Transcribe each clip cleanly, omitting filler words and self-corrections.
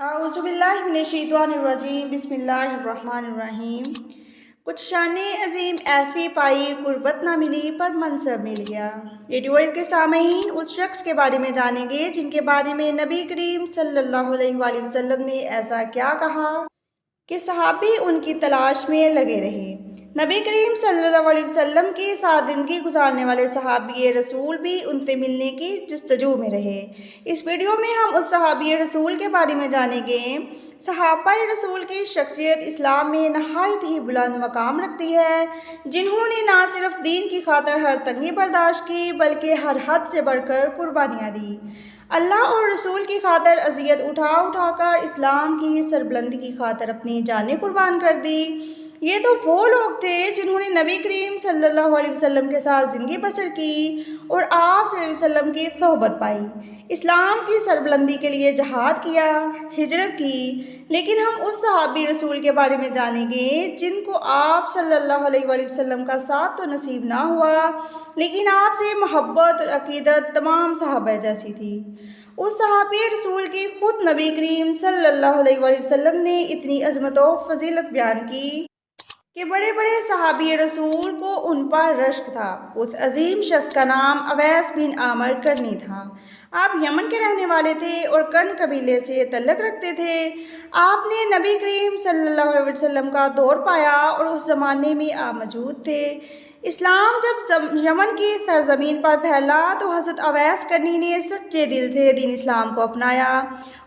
اعوذ باللہ من الشیطان الرجیم بسم اللہ الرحمن الرحیم۔ کچھ شان عظیم ایسی پائی قربت نہ ملی پر منصب مل گیا۔ ریڈیو وائس کے سامعین اس شخص کے بارے میں جانیں گے جن کے بارے میں نبی کریم صلی اللہ علیہ وآلہ وسلم نے ایسا کیا کہا کہ صحابی ان کی تلاش میں لگے رہے۔ نبی کریم صلی اللہ علیہ وسلم کی ساتھ زندگی گزارنے والے صحابی رسول بھی ان سے ملنے کی جستجو میں رہے۔ اس ویڈیو میں ہم اس صحابی رسول کے بارے میں جانیں گے۔ صحابہ رسول کی شخصیت اسلام میں نہایت ہی بلند مقام رکھتی ہے، جنہوں نے نہ صرف دین کی خاطر ہر تنگی برداشت کی بلکہ ہر حد سے بڑھ کر قربانیاں دی۔ اللہ اور رسول کی خاطر اذیت اٹھا اٹھا کر اسلام کی سربلندی کی خاطر اپنی جانیں قربان کر دی۔ یہ تو وہ لوگ تھے جنہوں نے نبی کریم صلی اللہ علیہ وسلم کے ساتھ زندگی بسر کی اور آپ صلی اللہ علیہ وسلم کی صحبت پائی، اسلام کی سربلندی کے لیے جہاد کیا، ہجرت کی۔ لیکن ہم اس صحابی رسول کے بارے میں جانیں گے جن کو آپ صلی اللہ علیہ وآلہ وسلم کا ساتھ تو نصیب نہ ہوا، لیکن آپ سے محبت اور عقیدت تمام صحابہ جیسی تھی۔ اس صحابی رسول کی خود نبی کریم صلی اللہ علیہ وآلہ وسلم نے اتنی عظمت و فضیلت بیان کی کہ بڑے بڑے صحابی رسول کو ان پر رشک تھا۔ اس عظیم شخص کا نام اویس بن عامر کرنی تھا۔ آپ یمن کے رہنے والے تھے اور کرن قبیلے سے تعلق رکھتے تھے۔ آپ نے نبی کریم صلی اللہ علیہ وسلم کا دور پایا اور اس زمانے میں آپ موجود تھے۔ اسلام جب یمن کی سرزمین پر پھیلا تو حضرت اویس کرنی نے سچے دل سے دین اسلام کو اپنایا۔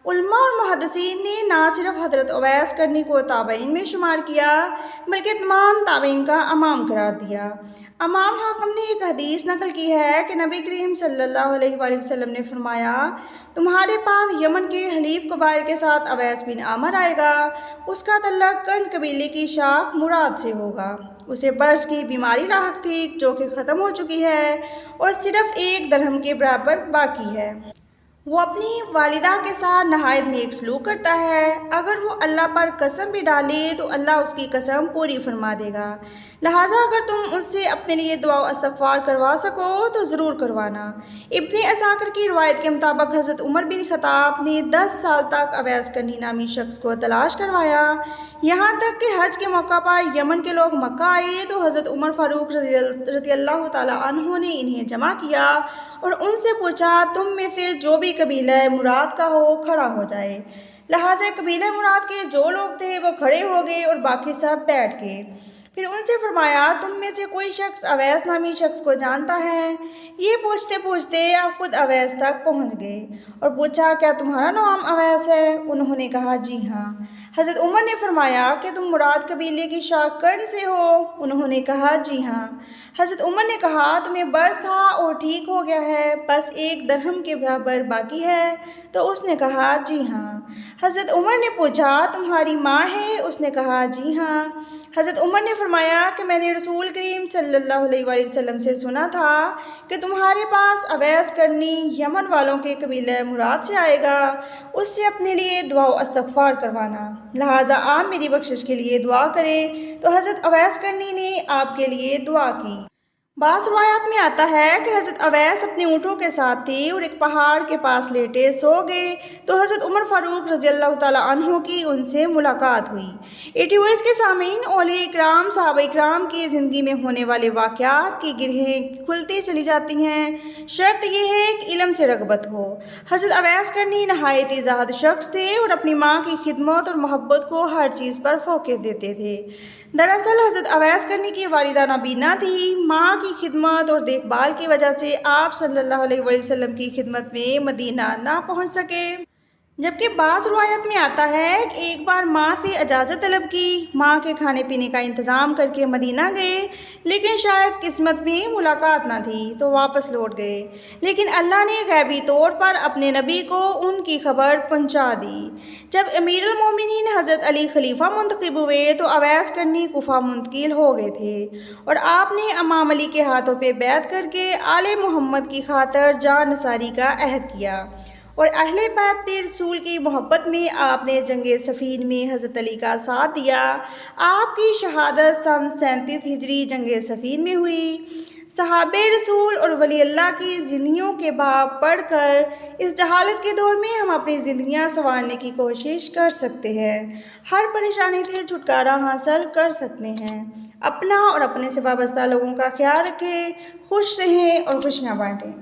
علماء اور محدثین نے نہ صرف حضرت اویس کرنی کو تابعین میں شمار کیا بلکہ تمام تابعین کا امام قرار دیا۔ امام حاکم نے ایک حدیث نقل کی ہے کہ نبی کریم صلی اللہ علیہ وآلہ وسلم نے فرمایا، تمہارے پاس یمن کے حلیف قبائل کے ساتھ اویس بن عامر آئے گا، اس کا تعلق کرن قبیلے کی شاخ مراد سے ہوگا۔ اسے برص کی بیماری لاحق تھی جو کہ ختم ہو چکی ہے اور صرف 1 درہم کے برابر باقی ہے۔ وہ اپنی والدہ کے ساتھ نہایت نیک سلوک کرتا ہے، اگر وہ اللہ پر قسم بھی ڈالے تو اللہ اس کی قسم پوری فرما دے گا، لہٰذا اگر تم اس سے اپنے لیے دعا و استغفار کروا سکو تو ضرور کروانا۔ ابن عساکر کی روایت کے مطابق حضرت عمر بن خطاب نے 10 سال تک اویس کرنی نامی شخص کو تلاش کروایا، یہاں تک کہ حج کے موقع پر یمن کے لوگ مکہ آئے تو حضرت عمر فاروق رضی اللہ تعالیٰ عنہ نے انہیں جمع کیا اور ان سے پوچھا، تم میں سے جو بھی قبیلہ مراد کا ہو کھڑا ہو جائے۔ لہٰذا قبیلہ مراد کے جو لوگ تھے وہ کھڑے ہو گئے اور باقی سب بیٹھ گئے۔ پھر ان سے فرمایا، تم میں سے کوئی شخص اویس نامی شخص کو جانتا ہے؟ یہ پوچھتے پوچھتے آپ خود اویس تک پہنچ گئے اور پوچھا، کیا تمہارا نام اویس ہے؟ انہوں نے کہا، جی ہاں۔ حضرت عمر نے فرمایا کہ تم مراد قبیلے کی شاخ کرن سے ہو؟ انہوں نے کہا، جی ہاں۔ حضرت عمر نے کہا، تمہیں برص تھا اور ٹھیک ہو گیا ہے، بس 1 درہم کے برابر باقی ہے؟ تو اس نے کہا، جی ہاں۔ حضرت عمر نے پوچھا، تمہاری ماں ہے؟ اس نے کہا، جی ہاں۔ حضرت عمر نے فرمایا کہ میں نے رسول کریم صلی اللہ علیہ وآلہ وسلم سے سنا تھا کہ تمہارے پاس اویس کرنی یمن والوں کے قبیلہ مراد سے آئے گا، اس سے اپنے لیے دعا و استغفار کروانا، لہٰذا آپ میری بخشش کے لیے دعا کریں۔ تو حضرت اویس کرنی نے آپ کے لیے دعا کی۔ بعض روایات میں آتا ہے کہ حضرت اویس اپنے اونٹوں کے ساتھ تھے اور ایک پہاڑ کے پاس لیٹے سو گئے تو حضرت عمر فاروق رضی اللہ تعالیٰ عنہ کی ان سے ملاقات ہوئی۔ ریڈیو وائس کے سامعین، اولیاء اکرام، صحابہ اکرام کی زندگی میں ہونے والے واقعات کی گرہیں کھلتی چلی جاتی ہیں، شرط یہ ہے کہ علم سے رغبت ہو۔ حضرت اویس کرنی نہایت ہی زاہد شخص تھے اور اپنی ماں کی خدمت اور محبت کو ہر چیز پر فوقیت دیتے تھے۔ دراصل حضرت اویس کرنی کی والدہ نابینا تھی، ماں کی خدمت اور دیکھ بھال کی وجہ سے آپ صلی اللہ علیہ وآلہ وسلم کی خدمت میں مدینہ نہ پہنچ سکے، جبکہ بعض روایت میں آتا ہے کہ ایک بار ماں سے اجازت طلب کی، ماں کے کھانے پینے کا انتظام کر کے مدینہ گئے، لیکن شاید قسمت میں ملاقات نہ تھی تو واپس لوٹ گئے، لیکن اللہ نے غیبی طور پر اپنے نبی کو ان کی خبر پہنچا دی۔ جب امیر المومنین حضرت علی خلیفہ منتخب ہوئے تو اویس کرنی کوفہ منتقل ہو گئے تھے اور آپ نے امام علی کے ہاتھوں پہ بیعت کر کے آل محمد کی خاطر جان نثاری کا عہد کیا اور اہل بیت رسول کی محبت میں آپ نے جنگ صفین میں حضرت علی کا ساتھ دیا۔ آپ کی شہادت سن 37 ہجری جنگ صفین میں ہوئی۔ صحابہ رسول اور ولی اللہ کی زندگیوں کے باب پڑھ کر اس جہالت کے دور میں ہم اپنی زندگیاں سنوارنے کی کوشش کر سکتے ہیں، ہر پریشانی سے چھٹکارا حاصل کر سکتے ہیں۔ اپنا اور اپنے سے وابستہ لوگوں کا خیال رکھیں، خوش رہیں اور خوشیاں بانٹیں۔